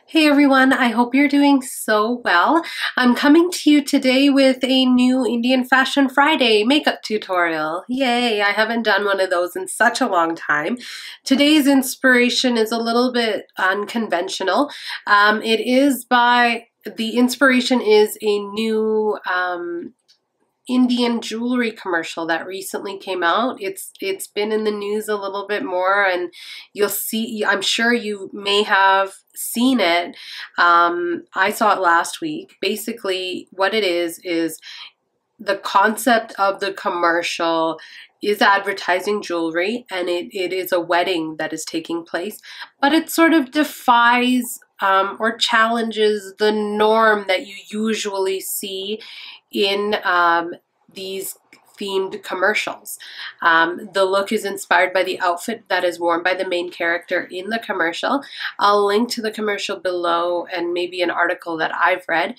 Hey everyone, I hope you're doing so well. I'm coming to you today with a new Indian Fashion Friday makeup tutorial. Yay, I haven't done one of those in such a long time. Today's inspiration is a little bit unconventional. The inspiration is a new Indian jewelry commercial that recently came out. It's been in the news a little bit more, and you'll see, I'm sure you may have seen it. I saw it last week. Basically what it is the concept of the commercial is advertising jewelry, and it is a wedding that is taking place, but it sort of defies or challenges the norm that you usually see in these themed commercials. The look is inspired by the outfit that is worn by the main character in the commercial. I'll link to the commercial below and maybe an article that I've read.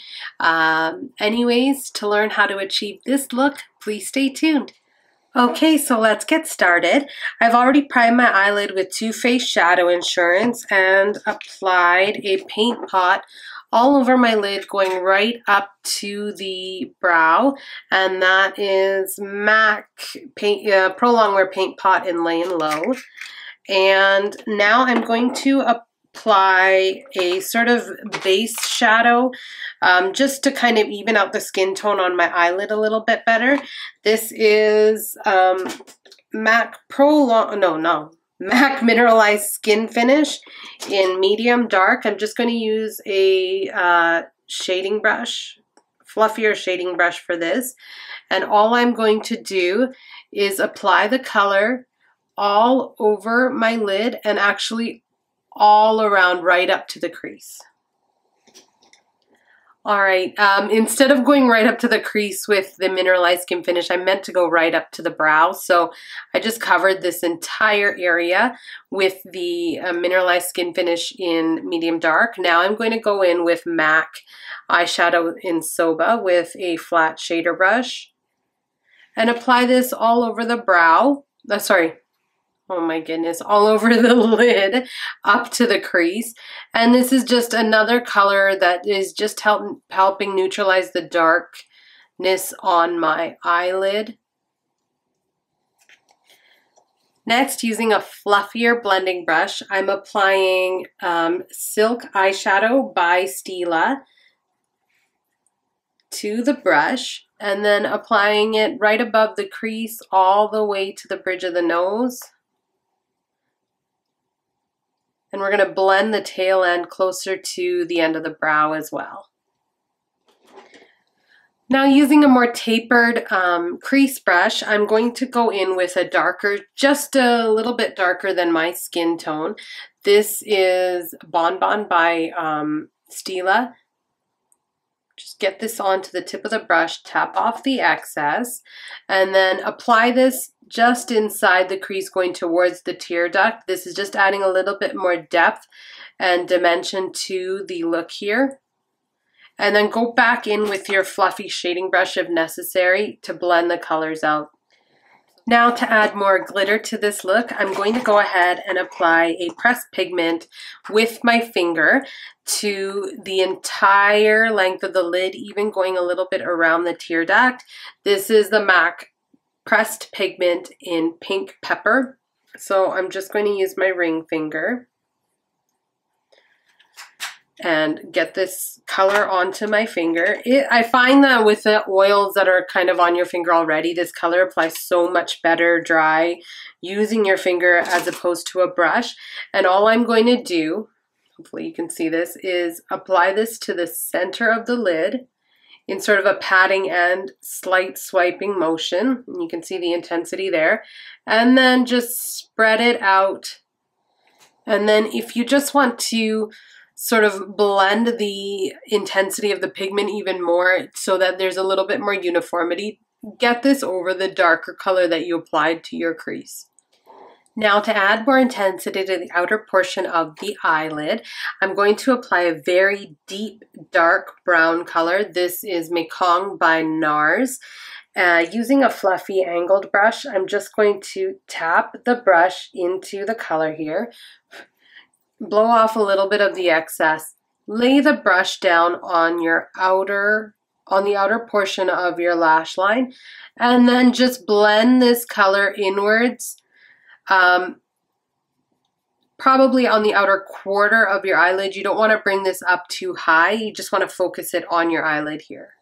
Anyways, to learn how to achieve this look, please stay tuned. Okay, so let's get started. I've already primed my eyelid with Too Faced Shadow Insurance and applied a paint pot all over my lid going right up to the brow, and that is MAC paint, Pro Longwear paint pot in Layin Low. And now I'm going to apply a sort of base shadow just to kind of even out the skin tone on my eyelid a little bit better. This is MAC Mineralize Skin Finish in medium dark. I'm just going to use a shading brush, fluffier shading brush for this. And all I'm going to do is apply the color all over my lid and actually all around right up to the crease. All right, instead of going right up to the crease with the Mineralized Skin Finish, I meant to go right up to the brow. So I just covered this entire area with the Mineralized Skin Finish in medium dark. Now I'm going to go in with MAC eyeshadow in Soba with a flat shader brush and apply this all over the brow. Oh my goodness, all over the lid up to the crease. And this is just another color that is just helping neutralize the darkness on my eyelid. Next, using a fluffier blending brush, I'm applying Silk Eyeshadow by Stila to the brush and then applying it right above the crease all the way to the bridge of the nose. And we're going to blend the tail end closer to the end of the brow as well. Now, using a more tapered crease brush, I'm going to go in with a darker, just a little bit darker than my skin tone. This is Bonbon by Stila. Just get this onto the tip of the brush, tap off the excess, and then apply this just inside the crease going towards the tear duct. This is just adding a little bit more depth and dimension to the look here. And then go back in with your fluffy shading brush if necessary to blend the colors out. Now, to add more glitter to this look, I'm going to go ahead and apply a pressed pigment with my finger to the entire length of the lid, even going a little bit around the tear duct. This is the MAC pressed pigment in Pink Pepper. So I'm just going to use my ring finger and get this color onto my finger. I find that with the oils that are kind of on your finger already, this color applies so much better dry using your finger as opposed to a brush. And all I'm going to do, hopefully you can see this, is apply this to the center of the lid in sort of a patting and slight swiping motion. And you can see the intensity there. And then just spread it out. And then if you just want to sort of blend the intensity of the pigment even more so that there's a little bit more uniformity, get this over the darker color that you applied to your crease. Now, to add more intensity to the outer portion of the eyelid, I'm going to apply a very deep dark brown color. This is Mekong by NARS. Using a fluffy angled brush, I'm just going to tap the brush into the color here, blow off a little bit of the excess, lay the brush down on the outer portion of your lash line, and then just blend this color inwards, probably on the outer quarter of your eyelid. You don't want to bring this up too high. You just want to focus it on your eyelid here.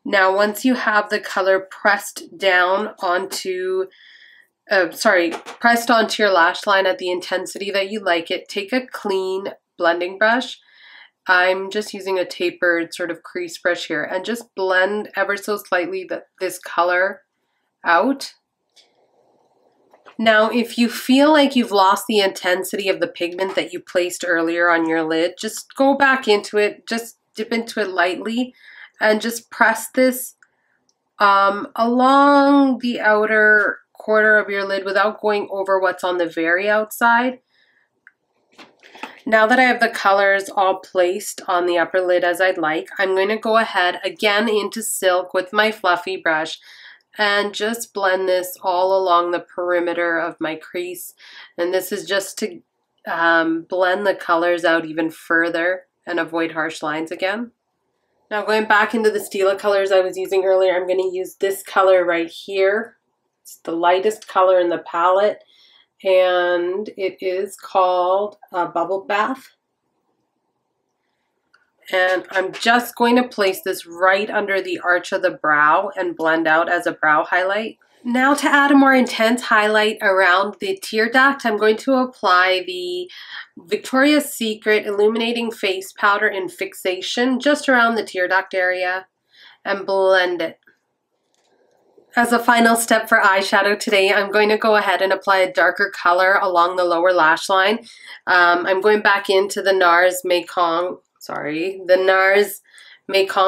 Now, once you have the color pressed down onto, pressed onto your lash line at the intensity that you like it, take a clean blending brush. I'm just using a tapered sort of crease brush here, and just blend ever so slightly this color out. Now, if you feel like you've lost the intensity of the pigment that you placed earlier on your lid, just go back into it, just dip into it lightly, and just press this along the outer quarter of your lid without going over what's on the very outside. Now that I have the colors all placed on the upper lid as I'd like, I'm going to go ahead again into Silk with my fluffy brush and just blend this all along the perimeter of my crease. And this is just to blend the colors out even further and avoid harsh lines again. Now going back into the Stila colors I was using earlier, I'm going to use this color right here. It's the lightest color in the palette, and it is called Bubble Bath. And I'm just going to place this right under the arch of the brow and blend out as a brow highlight. Now to add a more intense highlight around the tear duct, I'm going to apply the Victoria's Secret Illuminating Face Powder in Fixation just around the tear duct area and blend it. As a final step for eyeshadow today, I'm going to go ahead and apply a darker color along the lower lash line. I'm going back into the NARS Mekong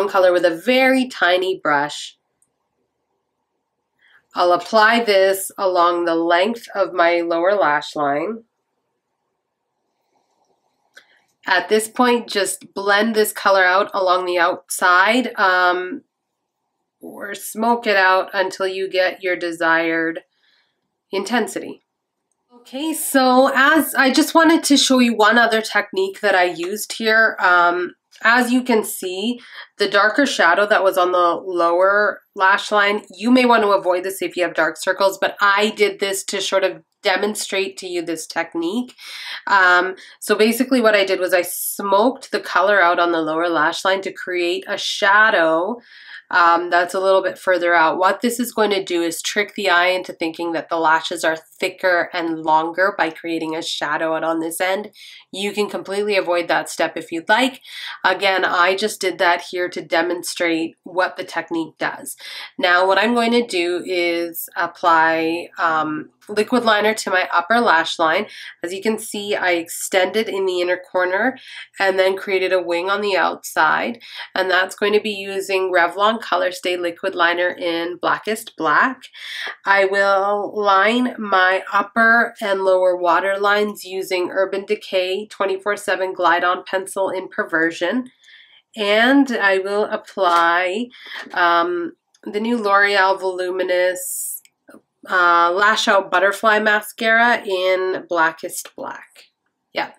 color with a very tiny brush. I'll apply this along the length of my lower lash line. At this point, just blend this color out along the outside, or smoke it out until you get your desired intensity. Okay, so as I just wanted to show you one other technique that I used here. As you can see, the darker shadow that was on the lower lash line, you may want to avoid this if you have dark circles, but I did this to sort of demonstrate to you this technique. So basically what I did was I smoked the color out on the lower lash line to create a shadow that's a little bit further out. What this is going to do is trick the eye into thinking that the lashes are thicker and longer by creating a shadow out on this end. You can completely avoid that step if you'd like. Again, I just did that here to demonstrate what the technique does. Now what I'm going to do is apply liquid liner to my upper lash line. As you can see, I extended in the inner corner and then created a wing on the outside, and that's going to be using Revlon Color Stay Liquid Liner in Blackest Black. I will line my upper and lower water lines using Urban Decay 24/7 Glide On Pencil in Perversion, and I will apply the new L'Oreal Voluminous Lash Out Butterfly Mascara in Blackest Black. Yeah,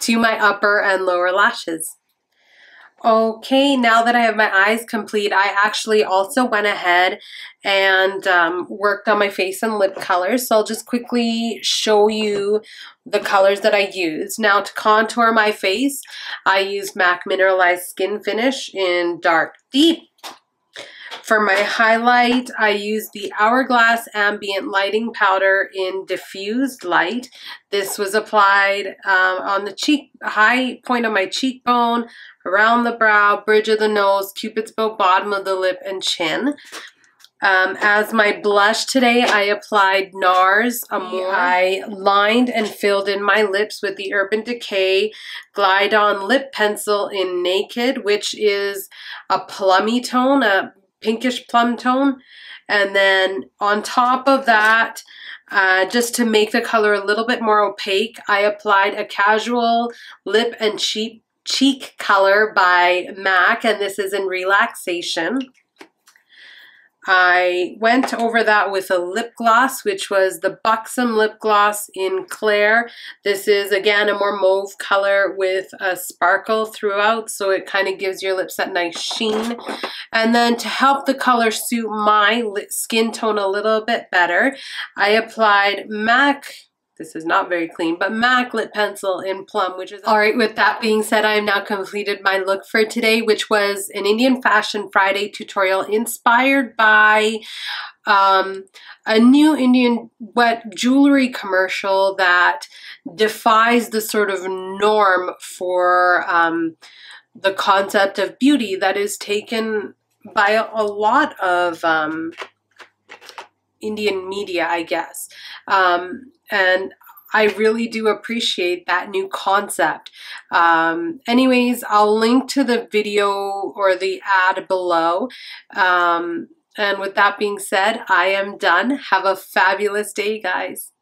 to my upper and lower lashes. Okay, now that I have my eyes complete, I actually also went ahead and worked on my face and lip colors. So I'll just quickly show you the colors that I used. Now to contour my face, I used MAC Mineralize Skin Finish in Dark Deep. For my highlight, I used the Hourglass Ambient Lighting Powder in Diffused Light. This was applied on the high point of my cheekbone, around the brow, bridge of the nose, Cupid's bow, bottom of the lip, and chin. As my blush today, I applied NARS Amore. I lined and filled in my lips with the Urban Decay Glide On Lip Pencil in Naked, which is a plummy tone, a pinkish plum tone. And then on top of that, just to make the color a little bit more opaque, I applied a casual lip and cheek color by MAC, and this is in Relaxation. I went over that with a lip gloss, which was the Buxom lip gloss in Claire. This is, again, a more mauve color with a sparkle throughout, so it kind of gives your lips that nice sheen. And then to help the color suit my skin tone a little bit better, I applied MAC. This is not very clean, but MAC lip pencil in Plum, which is... All right, with that being said, I have now completed my look for today, which was an Indian Fashion Friday tutorial inspired by a new Indian wet jewelry commercial that defies the sort of norm for the concept of beauty that is taken by a lot of Indian media, I guess. And I really do appreciate that new concept. Anyways, I'll link to the video or the ad below. And with that being said, I am done. Have a fabulous day, guys.